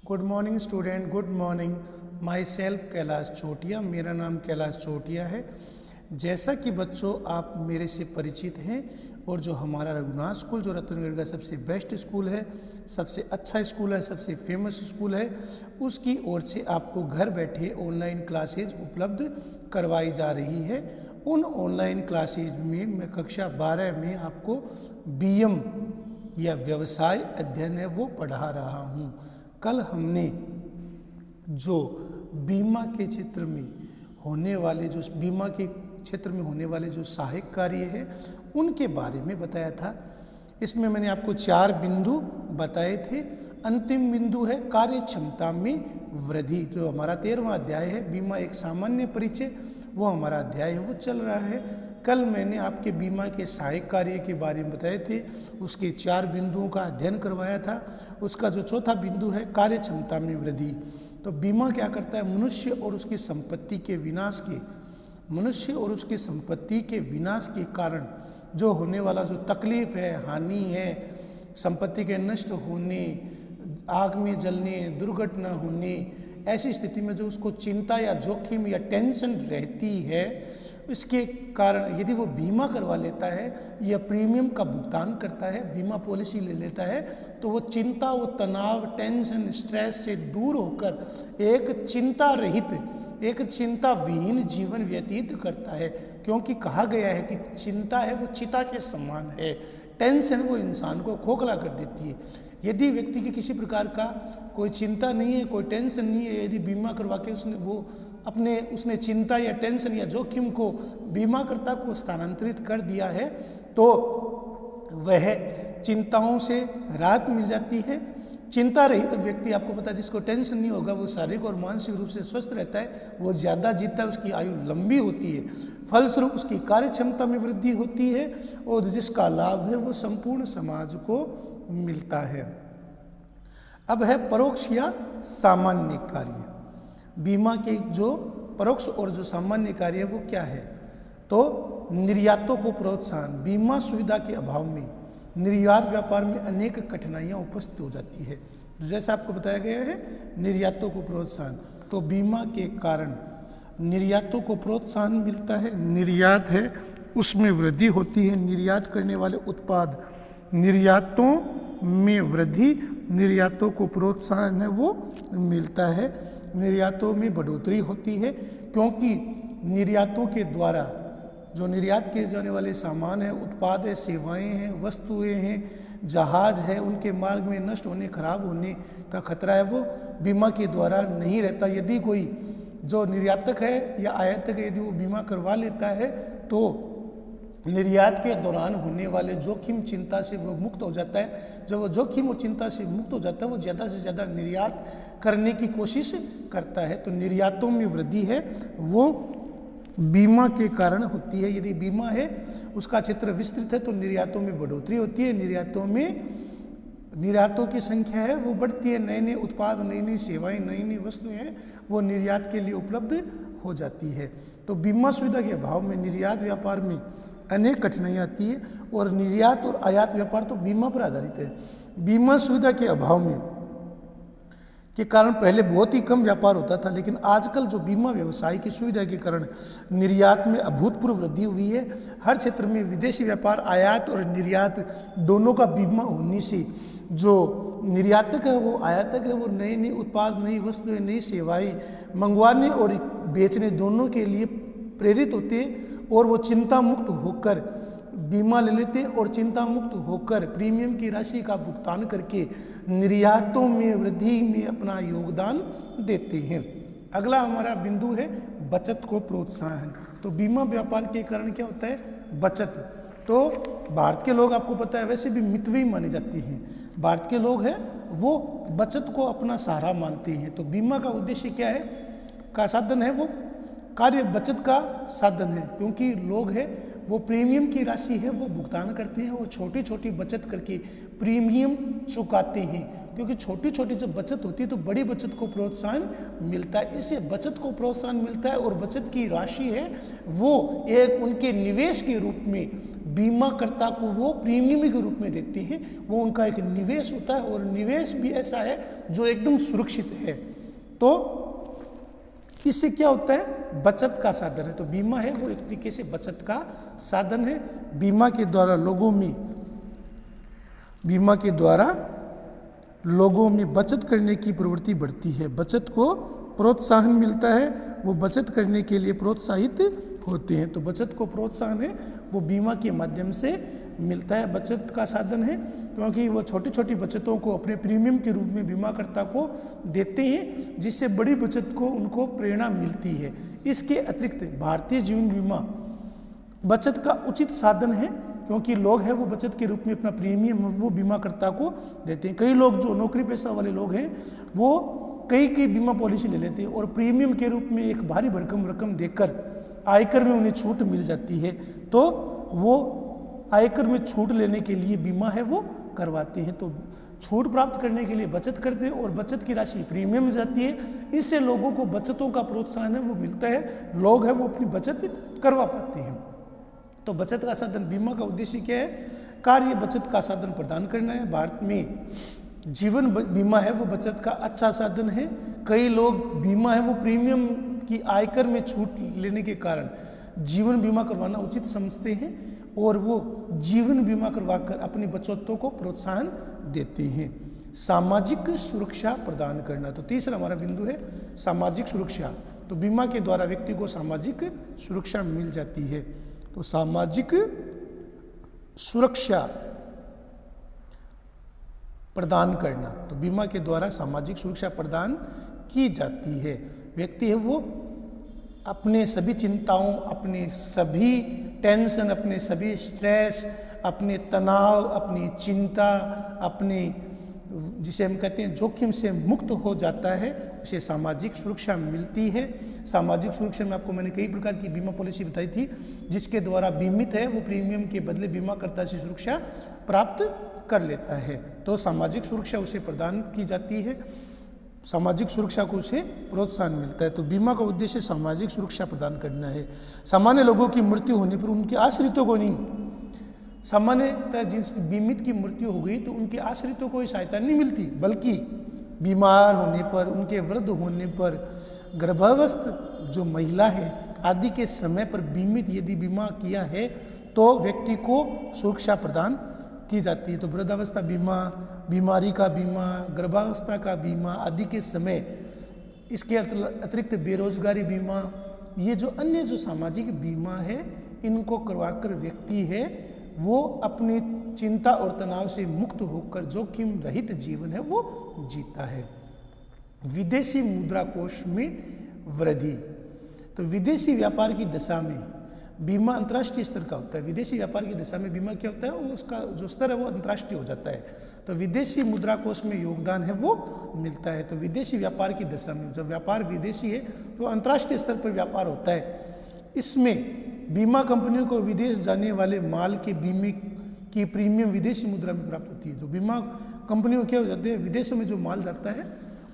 Good morning student, good morning. Myself Kailash Chotiya, मेरा नाम कैलाश चोटिया है। जैसा कि बच्चों आप मेरे से परिचित हैं और जो हमारा रघुनाथ स्कूल जो रतनगढ़ का सबसे बेस्ट स्कूल है, सबसे अच्छा स्कूल है, सबसे फेमस स्कूल है, उसकी ओर से आपको घर बैठे ऑनलाइन क्लासेज उपलब्ध करवाई जा रही है। उन ऑनलाइन क्लासेज में मैं कक्षा 12 में आपको बीएम या व्यवसाय अध्ययन है वो पढ़ा रहा हूँ। कल हमने जो बीमा के क्षेत्र में होने वाले जो सहायक कार्य है उनके बारे में बताया था। इसमें मैंने आपको 4 बिंदु बताए थे। अंतिम बिंदु है कार्य क्षमता में वृद्धि। जो हमारा 13वां अध्याय है बीमा एक सामान्य परिचय, वो हमारा अध्याय है वो चल रहा है। कल मैंने आपके बीमा के सहायक कार्य के बारे में बताए थे, उसके 4 बिंदुओं का अध्ययन करवाया था। उसका जो चौथा बिंदु है कार्य क्षमता में वृद्धि। तो बीमा क्या करता है? मनुष्य और उसकी संपत्ति के विनाश के कारण जो होने वाला जो तकलीफ है, हानि है, संपत्ति के नष्ट होने, आग में जलने, दुर्घटना होने, ऐसी स्थिति में जो उसको चिंता या जोखिम या टेंशन रहती है, इसके कारण यदि वो बीमा करवा लेता है या प्रीमियम का भुगतान करता है, बीमा पॉलिसी ले लेता है, तो वो चिंता, वो तनाव, टेंशन, स्ट्रेस से दूर होकर एक चिंता रहित, एक चिंता विहीन जीवन व्यतीत करता है। क्योंकि कहा गया है कि चिंता है वो चिता के समान है, टेंशन वो इंसान को खोखला कर देती है। यदि व्यक्ति की किसी प्रकार का कोई चिंता नहीं है, कोई टेंशन नहीं है, यदि बीमा करवा के उसने चिंता या टेंशन या जोखिम को बीमाकर्ता को स्थानांतरित कर दिया है, तो वह चिंताओं से राहत मिल जाती है। चिंता रहित तो व्यक्ति, आपको पता है, जिसको टेंशन नहीं होगा वो शारीरिक और मानसिक रूप से स्वस्थ रहता है, वो ज़्यादा जीता है, उसकी आयु लंबी होती है, फलस्वरूप उसकी कार्य क्षमता में वृद्धि होती है और जिसका लाभ है वो संपूर्ण समाज को मिलता है। अब है परोक्ष या सामान्य कार्य। बीमा के जो परोक्ष और जो सामान्य कार्य है वो क्या है? तो निर्यातों को प्रोत्साहन। बीमा सुविधा के अभाव में निर्यात व्यापार में अनेक कठिनाइयां उपस्थित हो जाती है। जैसा आपको बताया गया है, निर्यातों को प्रोत्साहन, तो बीमा के कारण निर्यातों को प्रोत्साहन मिलता है, निर्यात है उसमें वृद्धि होती है, निर्यात करने वाले उत्पाद, निर्यातों में वृद्धि, निर्यातों को प्रोत्साहन है वो मिलता है, निर्यातों में बढ़ोतरी होती है। क्योंकि निर्यातों के द्वारा जो निर्यात किए जाने वाले सामान है, उत्पाद है, सेवाएं हैं, वस्तुएं हैं, जहाज है, उनके मार्ग में नष्ट होने, खराब होने का खतरा है वो बीमा के द्वारा नहीं रहता। यदि कोई जो निर्यातक है या आयातक है, यदि वो बीमा करवा लेता है तो निर्यात के दौरान होने वाले जोखिम, चिंता से वो मुक्त हो जाता है। जब वो जोखिम और चिंता से मुक्त हो जाता है, वो ज़्यादा से ज़्यादा निर्यात करने की कोशिश करता है। तो निर्यातों में वृद्धि है वो बीमा के कारण होती है। यदि बीमा है उसका क्षेत्र विस्तृत है तो निर्यातों में बढ़ोतरी होती है, निर्यातों की संख्या है वो बढ़ती है, नए नए उत्पाद, नई नई सेवाएं, नई नई वस्तुएं हैं वो निर्यात के लिए उपलब्ध हो जाती है। तो बीमा सुविधा के अभाव में निर्यात व्यापार में अनेक कठिनाइयाँ आती है और निर्यात और आयात व्यापार तो बीमा पर आधारित है। बीमा सुविधा के अभाव में के कारण पहले बहुत ही कम व्यापार होता था, लेकिन आजकल जो बीमा व्यवसाय की सुविधा के कारण निर्यात में अभूतपूर्व वृद्धि हुई है। हर क्षेत्र में विदेशी व्यापार, आयात और निर्यात दोनों का बीमा होने से जो निर्यातक है वो आयातक है वो नए नए उत्पाद, नई वस्तुएं, नई सेवाएं मंगवाने और बेचने दोनों के लिए प्रेरित होते हैं और वो चिंता मुक्त होकर बीमा ले लेते हैं और चिंता मुक्त होकर प्रीमियम की राशि का भुगतान करके निर्यातों में वृद्धि में अपना योगदान देते हैं। अगला हमारा बिंदु है बचत को प्रोत्साहन। तो बीमा व्यापार के कारण क्या होता है? बचत। तो भारत के लोग, आपको पता है, वैसे भी मितव्ययी माने जाते हैं। भारत के लोग हैं वो बचत को अपना सहारा मानते हैं। तो बीमा का उद्देश्य क्या है, का साधन है वो कार्य बचत का साधन है। क्योंकि लोग हैं वो प्रीमियम की राशि है वो भुगतान करते हैं, वो छोटी छोटी बचत करके प्रीमियम चुकाते हैं। क्योंकि छोटी छोटी जब बचत होती है तो बड़ी बचत को प्रोत्साहन मिलता है, इससे बचत को प्रोत्साहन मिलता है और बचत की राशि है वो एक उनके निवेश के रूप में बीमाकर्ता को वो प्रीमियम के रूप में देते हैं। वो उनका एक निवेश होता है और निवेश भी ऐसा है जो एकदम सुरक्षित है। तो इससे क्या होता है, बचत का साधन है। तो बीमा है वो एक तरीके से बचत का साधन है। बीमा के द्वारा लोगों में बचत करने की प्रवृत्ति बढ़ती है, बचत को प्रोत्साहन मिलता है, वो बचत करने के लिए प्रोत्साहित होते हैं। तो बचत को प्रोत्साहन है वो बीमा के माध्यम से मिलता है, बचत का साधन है, क्योंकि वो छोटी छोटी बचतों को अपने प्रीमियम के रूप में बीमाकर्ता को देते हैं, जिससे बड़ी बचत को उनको प्रेरणा मिलती है। इसके अतिरिक्त भारतीय जीवन बीमा बचत का उचित साधन है, क्योंकि लोग हैं वो बचत के रूप में अपना प्रीमियम वो बीमाकर्ता को देते हैं। कई लोग जो नौकरी पेशा वाले लोग हैं वो कई बीमा पॉलिसी ले लेते हैं और प्रीमियम के रूप में एक भारी भरकम रकम देकर आयकर में उन्हें छूट मिल जाती है, तो वो आयकर में छूट लेने के लिए बीमा है वो करवाते हैं। तो छूट प्राप्त करने के लिए बचत करते हैं और बचत की राशि प्रीमियम जाती है। इससे लोगों को बचतों का प्रोत्साहन है वो मिलता है, लोग हैं वो अपनी बचत करवा पाते हैं। तो बचत का साधन, बीमा का उद्देश्य क्या है, कार्य बचत का साधन प्रदान करना है। भारत में जीवन बीमा है वो बचत का अच्छा साधन है। कई लोग बीमा है वो प्रीमियम की आयकर में छूट लेने के कारण जीवन बीमा करवाना उचित समझते हैं और वो जीवन बीमा करवाकर अपनी बचतों को प्रोत्साहन देते हैं। सामाजिक सुरक्षा प्रदान करना, तो तीसरा हमारा बिंदु है सामाजिक सुरक्षा। तो बीमा के द्वारा व्यक्ति को सामाजिक सुरक्षा मिल जाती है। तो सामाजिक सुरक्षा प्रदान करना, तो बीमा के द्वारा सामाजिक सुरक्षा प्रदान की जाती है। व्यक्ति है वो अपने सभी चिंताओं, अपने सभी टेंशन, अपने सभी स्ट्रेस, अपने तनाव, अपनी चिंता, अपने जिसे हम कहते हैं जोखिम से मुक्त हो जाता है, उसे सामाजिक सुरक्षा मिलती है। सामाजिक सुरक्षा में आपको मैंने कई प्रकार की बीमा पॉलिसी बताई थी, जिसके द्वारा बीमित है वो प्रीमियम के बदले बीमाकर्ता से सुरक्षा प्राप्त कर लेता है। तो सामाजिक सुरक्षा उसे प्रदान की जाती है, सामाजिक सुरक्षा को उसे प्रोत्साहन मिलता है। तो बीमा का उद्देश्य सामाजिक सुरक्षा प्रदान करना है। सामान्य लोगों की मृत्यु होने पर उनके आश्रितों को नहीं, सामान्यतः जिस बीमित की मृत्यु हो गई तो उनके आश्रितों को सहायता नहीं मिलती, बल्कि बीमार होने पर, उनके वृद्ध होने पर, गर्भावस्थ जो महिला है आदि के समय पर बीमित यदि बीमा किया है तो व्यक्ति को सुरक्षा प्रदान की जाती है। तो वृद्धावस्था बीमा, बीमारी का बीमा, गर्भावस्था का बीमा आदि के समय, इसके अतिरिक्त बेरोजगारी बीमा, ये जो अन्य जो सामाजिक बीमा है इनको करवाकर व्यक्ति है वो अपनी चिंता और तनाव से मुक्त होकर जोखिम रहित जीवन है वो जीता है। विदेशी मुद्रा कोष में वृद्धि, तो विदेशी व्यापार की दशा में बीमा अंतर्राष्ट्रीय स्तर का होता है। विदेशी व्यापार की दशा में बीमा क्या होता है, वो उसका जो स्तर है वो अंतर्राष्ट्रीय हो जाता है। तो विदेशी मुद्रा कोष में योगदान है वो मिलता है। तो विदेशी व्यापार की दशा में जब व्यापार विदेशी है तो अंतर्राष्ट्रीय स्तर पर व्यापार होता है। इसमें बीमा कंपनियों को विदेश जाने वाले माल के बीमे की प्रीमियम विदेशी मुद्रा में प्राप्त होती है। जो बीमा कंपनियों क्या हो जाते हैं, विदेशों में जो माल जाता है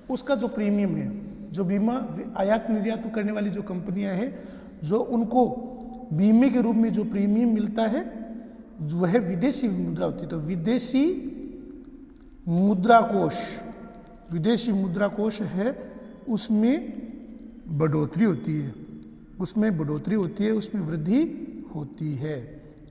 उसका जो प्रीमियम है, जो बीमा आयात निर्यात करने वाली जो कंपनियां हैं, जो उनको बीमे के रूप में जो प्रीमियम मिलता है वह विदेशी मुद्रा होती है। तो विदेशी मुद्रा कोष है उसमें बढ़ोतरी होती है, उसमें वृद्धि होती है।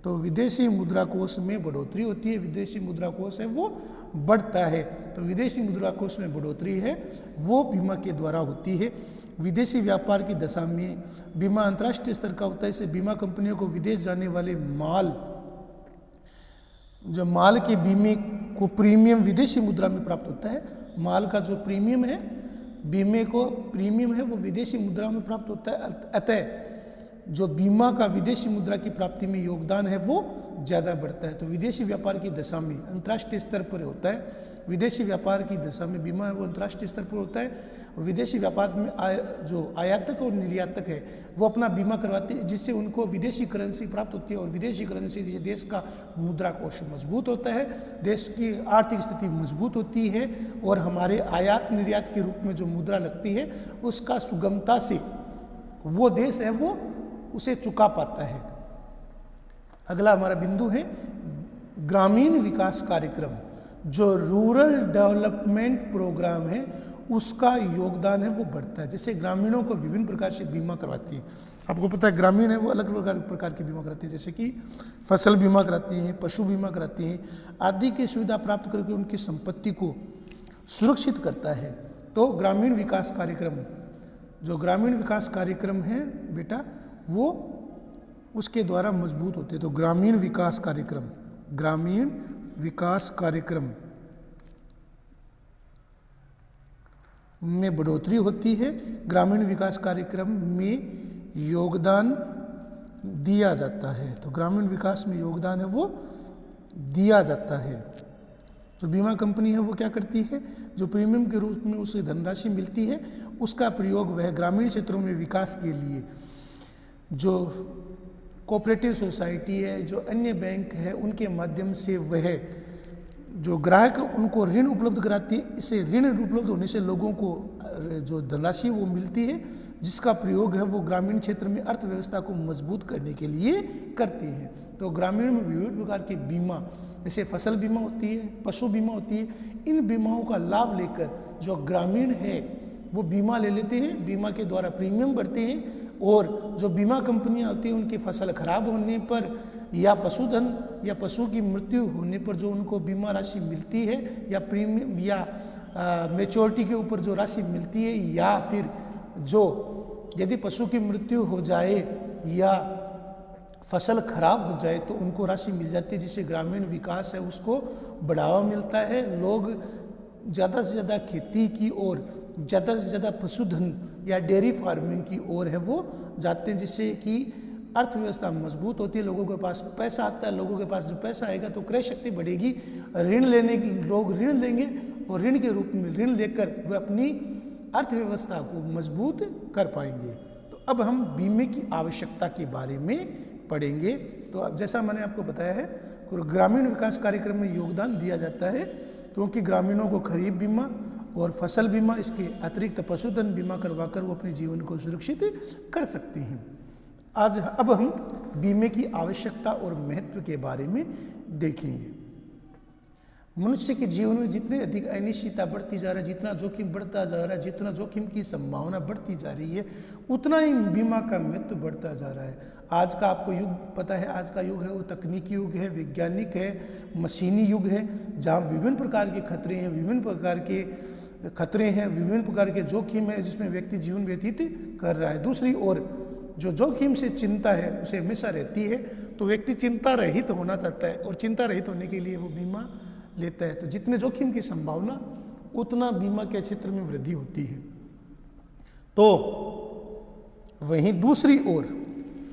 तो विदेशी मुद्रा कोष में बढ़ोतरी होती है, विदेशी मुद्रा कोष है वो बढ़ता है। तो विदेशी मुद्रा कोष में बढ़ोतरी है वो बीमा के द्वारा होती है। विदेशी व्यापार की दशा में बीमा अंतर्राष्ट्रीय स्तर का होता है। इससे बीमा कंपनियों को विदेश जाने वाले माल के बीमे को प्रीमियम विदेशी मुद्रा में प्राप्त होता है। माल का जो प्रीमियम है, बीमे को प्रीमियम है वो विदेशी मुद्रा में प्राप्त होता है। अतः जो बीमा का विदेशी मुद्रा की प्राप्ति में योगदान है वो ज़्यादा बढ़ता है। तो विदेशी व्यापार की दशा में अंतर्राष्ट्रीय स्तर पर होता है। विदेशी व्यापार की दशा में बीमा है वो अंतर्राष्ट्रीय स्तर पर होता है। और विदेशी व्यापार में जो आयातक और निर्यातक है वो अपना बीमा करवाते हैं, जिससे उनको विदेशी करेंसी प्राप्त होती है। और विदेशी करेंसी से देश का मुद्रा कोष मजबूत होता है, देश की आर्थिक स्थिति मजबूत होती है और हमारे आयात निर्यात के रूप में जो मुद्रा लगती है उसका सुगमता से वो देश है वो उसे चुका पाता है। अगला हमारा बिंदु है ग्रामीण विकास कार्यक्रम। जो रूरल डेवलपमेंट प्रोग्राम है उसका योगदान है वो बढ़ता है। जैसे ग्रामीणों को विभिन्न प्रकार से बीमा करवाती है, आपको पता है ग्रामीण है वो अलग प्रकार के बीमा कराती है, जैसे कि फसल बीमा कराती हैं, पशु बीमा कराती हैं आदि की सुविधा प्राप्त करके उनकी संपत्ति को सुरक्षित करता है। तो ग्रामीण विकास कार्यक्रम, जो ग्रामीण विकास कार्यक्रम है बेटा वो उसके द्वारा मजबूत होते हैं। तो ग्रामीण विकास कार्यक्रम, ग्रामीण विकास कार्यक्रम में बढ़ोतरी होती है, ग्रामीण विकास कार्यक्रम में योगदान दिया जाता है। तो ग्रामीण विकास में योगदान है वो दिया जाता है। जो बीमा कंपनी है वो क्या करती है, जो प्रीमियम के रूप में उसे धनराशि मिलती है उसका प्रयोग वह ग्रामीण क्षेत्रों में विकास के लिए, जो कोऑपरेटिव सोसाइटी है, जो अन्य बैंक है उनके माध्यम से वह जो ग्राहक उनको ऋण उपलब्ध कराती है, इसे ऋण उपलब्ध होने से लोगों को जो धनराशि वो मिलती है जिसका प्रयोग है वो ग्रामीण क्षेत्र में अर्थव्यवस्था को मजबूत करने के लिए करती है। तो ग्रामीण में विभिन्न प्रकार के बीमा, जैसे फसल बीमा होती है, पशु बीमा होती है, इन बीमाओं का लाभ लेकर जो ग्रामीण है वो बीमा ले लेते हैं, बीमा के द्वारा प्रीमियम भरते हैं और जो बीमा कंपनियां होती हैं उनकी फसल खराब होने पर या पशुधन या पशु की मृत्यु होने पर जो उनको बीमा राशि मिलती है या प्रीमियम या मैच्योरिटी के ऊपर जो राशि मिलती है, या फिर जो यदि पशु की मृत्यु हो जाए या फसल खराब हो जाए तो उनको राशि मिल जाती है, जिससे ग्रामीण विकास है उसको बढ़ावा मिलता है। लोग ज़्यादा से ज़्यादा खेती की ओर, ज़्यादा से ज़्यादा पशुधन या डेयरी फार्मिंग की ओर है वो जाते हैं, जिससे कि अर्थव्यवस्था मजबूत होती है, लोगों के पास पैसा आता है, लोगों के पास जो पैसा आएगा तो क्रय शक्ति बढ़ेगी, ऋण लेने की लोग ऋण लेंगे और ऋण के रूप में ऋण लेकर वे अपनी अर्थव्यवस्था को मजबूत कर पाएंगे। तो अब हम बीमे की आवश्यकता के बारे में पढ़ेंगे। तो अब जैसा मैंने आपको बताया है ग्रामीण विकास कार्यक्रम में योगदान दिया जाता है क्योंकि ग्रामीणों को खरीफ बीमा और फसल बीमा, इसके अतिरिक्त पशुधन बीमा करवाकर वो अपने जीवन को सुरक्षित कर सकते हैं। अब हम बीमे की आवश्यकता और महत्व के बारे में देखेंगे। मनुष्य के जीवन में जितनी अधिक अनिश्चितता बढ़ती जा रही है, जितना जोखिम बढ़ता जा रहा है, जितना जोखिम की संभावना बढ़ती जा रही है, उतना ही बीमा का महत्व बढ़ता जा रहा है। आज का आपको युग पता है, आज का युग है वो तकनीकी युग है, वैज्ञानिक है, मशीनी युग है, जहाँ विभिन्न प्रकार के खतरे हैं, विभिन्न प्रकार के जोखिम है जिसमें व्यक्ति जीवन व्यतीत कर रहा है। दूसरी ओर जो जोखिम से चिंता है उसे हमेशा रहती है, तो व्यक्ति चिंता रहित होना चाहता है और चिंता रहित होने के लिए वो बीमा लेता है। तो जितने जोखिम की संभावना उतना बीमा के क्षेत्र में वृद्धि होती है। तो वहीं दूसरी ओर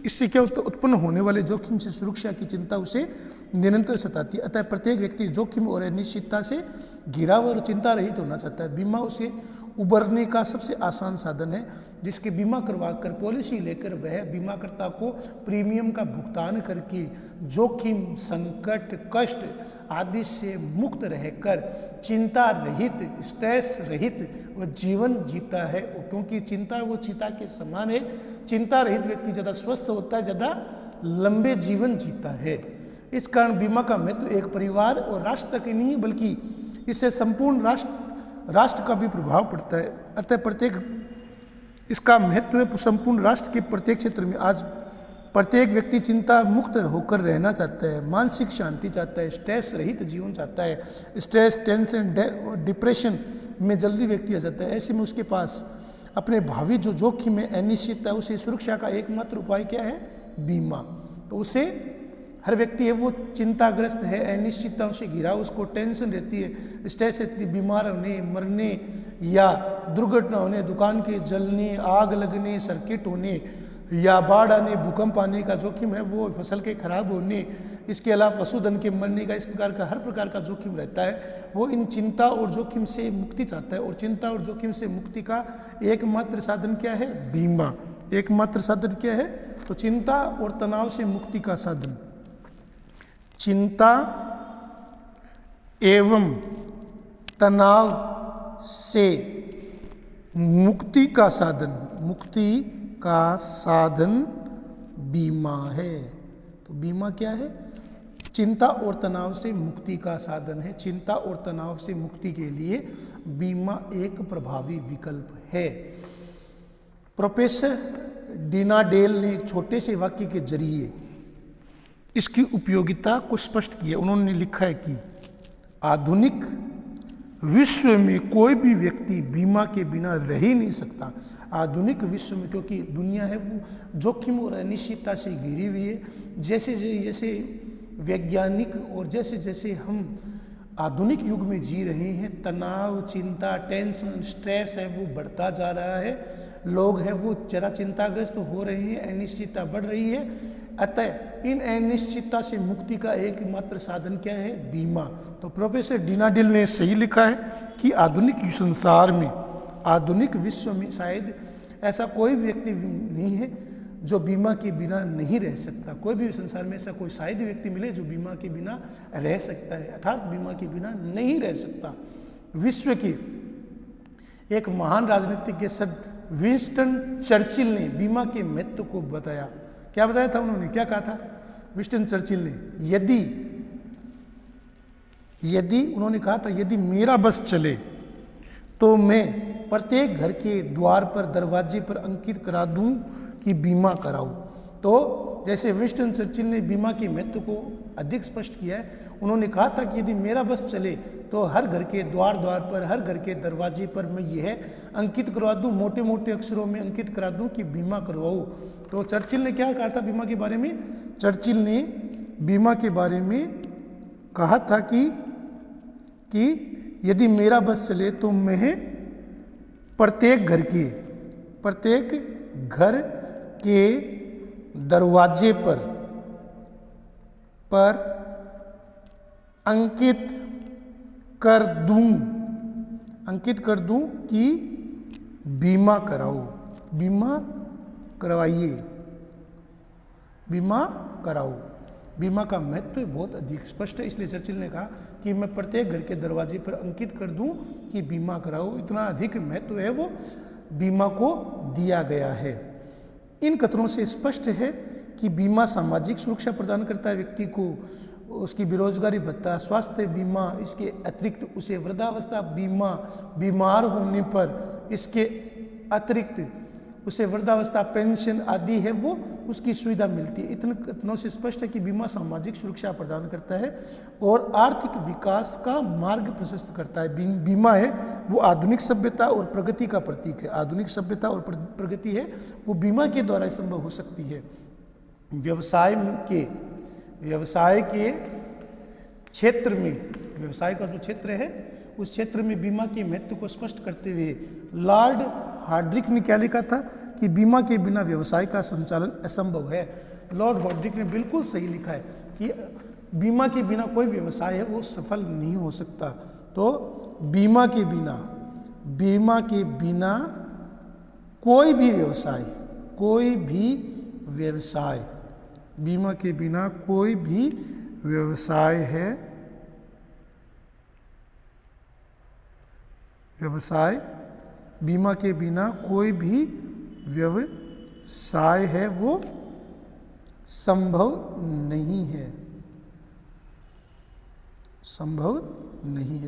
इससे क्या उत्पन्न होने वाले जोखिम से सुरक्षा की चिंता उसे निरंतर सताती है। अतः प्रत्येक व्यक्ति जोखिम और अनिश्चितता से घिरा हुआ और चिंता रहित होना चाहता है। बीमा उसे उबरने का सबसे आसान साधन है, जिसके बीमा करवाकर पॉलिसी लेकर वह बीमाकर्ता को प्रीमियम का भुगतान करके जोखिम, संकट, कष्ट आदि से मुक्त रहकर चिंता रहित, स्ट्रेस रहित वह जीवन जीता है। क्योंकि चिंता वो चिता के समान है। चिंता रहित व्यक्ति ज़्यादा स्वस्थ होता है, ज़्यादा लंबे जीवन जीता है। इस कारण बीमा का महत्व एक परिवार और राष्ट्र तक ही नहीं है, बल्कि इससे संपूर्ण राष्ट्र का भी प्रभाव पड़ता है। अतः प्रत्येक इसका महत्व है संपूर्ण राष्ट्र के प्रत्येक क्षेत्र में। आज प्रत्येक व्यक्ति चिंता मुक्त होकर रहना चाहता है, मानसिक शांति चाहता है, स्ट्रेस रहित जीवन चाहता है। स्ट्रेस, टेंशन, डिप्रेशन में जल्दी व्यक्ति आ जाता है। ऐसे में उसके पास अपने भावी जो जोखिम है, अनिश्चितता, उसे सुरक्षा का एकमात्र उपाय क्या है? बीमा। तो उसे हर व्यक्ति है वो चिंताग्रस्त है, अनिश्चितताओं से घिरा, उसको टेंशन रहती है, स्ट्रेस रहती है, बीमार होने, मरने या दुर्घटना होने, दुकान के जलने, आग लगने, सर्किट होने या बाढ़ आने, भूकंप आने का जोखिम है, वो फसल के खराब होने, इसके अलावा पशुधन के मरने का, इस प्रकार का हर प्रकार का जोखिम रहता है। वो इन चिंता और जोखिम से मुक्ति चाहता है और चिंता और जोखिम से मुक्ति का एकमात्र साधन क्या है? बीमा। एकमात्र साधन क्या है? तो चिंता और तनाव से मुक्ति का साधन, चिंता एवं तनाव से मुक्ति का साधन, मुक्ति का साधन बीमा है। तो बीमा क्या है? चिंता और तनाव से मुक्ति का साधन है। चिंता और तनाव से मुक्ति के लिए बीमा एक प्रभावी विकल्प है। प्रोफेसर डीना डेल ने एक छोटे से वाक्य के जरिए इसकी उपयोगिता को स्पष्ट किया। उन्होंने लिखा है कि आधुनिक विश्व में कोई भी व्यक्ति बीमा के बिना रह ही नहीं सकता। आधुनिक विश्व में, क्योंकि दुनिया है वो जोखिम और अनिश्चितता से घिरी हुई है। जैसे जैसे वैज्ञानिक और जैसे जैसे हम आधुनिक युग में जी रहे हैं, तनाव, चिंता, टेंशन, स्ट्रेस है वो बढ़ता जा रहा है। लोग हैं वो ज़्यादा चिंताग्रस्त हो रहे हैं, अनिश्चितता बढ़ रही है। अतः इन अनिश्चितता से मुक्ति का एकमात्र साधन क्या है? बीमा। तो प्रोफेसर डीना डेल ने सही लिखा है कि आधुनिक संसार में, आधुनिक विश्व में शायद ऐसा कोई व्यक्ति नहीं है जो बीमा के बिना नहीं रह सकता। कोई भी संसार में ऐसा कोई शायद व्यक्ति मिले जो बीमा के बिना रह सकता है, अर्थात बीमा के बिना नहीं रह सकता। विश्व के एक महान राजनीतिज्ञ सर विंस्टन चर्चिल ने बीमा के महत्व को बताया। क्या बताया था उन्होंने? क्या कहा था विंस्टन चर्चिल ने? यदि उन्होंने कहा था, यदि मेरा बस चले तो मैं प्रत्येक घर के द्वार पर, दरवाजे पर अंकित करा दूं कि बीमा कराऊं। तो जैसे विंस्टन चर्चिल ने बीमा के महत्व को अधिक स्पष्ट किया है। उन्होंने कहा था कि यदि मेरा बस चले तो हर घर के द्वार पर, हर घर के दरवाजे पर मैं यह अंकित करवा दूं, मोटे मोटे अक्षरों में अंकित करा दूं कि बीमा करवाऊं। तो चर्चिल ने क्या कहा था बीमा के बारे में? चर्चिल ने बीमा के बारे में कहा था कि यदि मेरा बस चले तो मैं प्रत्येक घर के दरवाजे पर अंकित कर दूं कि बीमा कराओ, बीमा करवाइए, बीमा कराओ। बीमा का महत्व बहुत अधिक स्पष्ट है, इसलिए चर्चिल ने कहा कि मैं प्रत्येक घर के दरवाजे पर अंकित कर दूं कि बीमा कराओ। इतना अधिक महत्व है वो बीमा को दिया गया है। इन कथनों से स्पष्ट है कि बीमा सामाजिक सुरक्षा प्रदान करता है व्यक्ति को, उसकी बेरोजगारी भत्ता, स्वास्थ्य बीमा, इसके अतिरिक्त उसे वृद्धावस्था बीमा, बीमार होने पर इसके अतिरिक्त उसे वृद्धावस्था पेंशन आदि है वो उसकी सुविधा मिलती है। इतने कथनों से स्पष्ट है कि बीमा सामाजिक सुरक्षा प्रदान करता है और आर्थिक विकास का मार्ग प्रशस्त करता है। बीमा है वो आधुनिक सभ्यता और प्रगति का प्रतीक है। आधुनिक सभ्यता और प्रगति है वो बीमा के द्वारा संभव हो सकती है। व्यवसाय के क्षेत्र में, व्यवसाय का जो क्षेत्र है उस क्षेत्र में बीमा के महत्व को स्पष्ट करते हुए लॉर्ड हार्ड्रिक ने क्या लिखा था कि बीमा के बिना व्यवसाय का संचालन असंभव है। लॉर्ड हार्ड्रिक ने बिल्कुल सही लिखा है कि बीमा के बिना कोई व्यवसाय है वो सफल नहीं हो सकता। तो बीमा के बिना कोई भी व्यवसाय बीमा के बिना कोई भी व्यवसाय है बीमा के बिना कोई भी व्यवसाय है वो संभव नहीं है।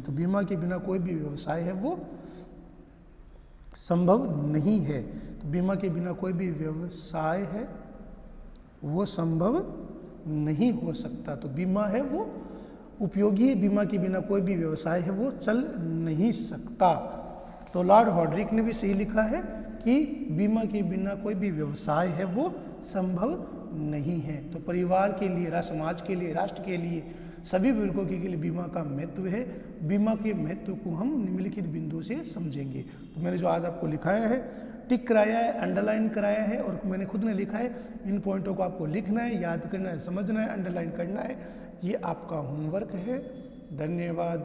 तो बीमा के बिना कोई भी व्यवसाय है वो संभव नहीं है। तो बीमा के बिना कोई भी व्यवसाय है वो संभव नहीं हो सकता। तो बीमा है वो उपयोगी है, बीमा के बिना कोई भी व्यवसाय है वो चल नहीं सकता। तो लॉर्ड हार्ड्रिक ने भी सही लिखा है कि बीमा के बिना कोई भी व्यवसाय है वो संभव नहीं है। तो परिवार के लिए, समाज के लिए, राष्ट्र के लिए, सभी वर्गों के लिए बीमा का महत्व है। बीमा के महत्व को हम निम्नलिखित बिंदु से समझेंगे। तो मैंने जो आज आपको लिखाया है, टिक कराया है, अंडरलाइन कराया है और मैंने खुद ने लिखा है। इन पॉइंटों को आपको लिखना है, याद करना है, समझना है, अंडरलाइन करना है। ये आपका होमवर्क है। धन्यवाद।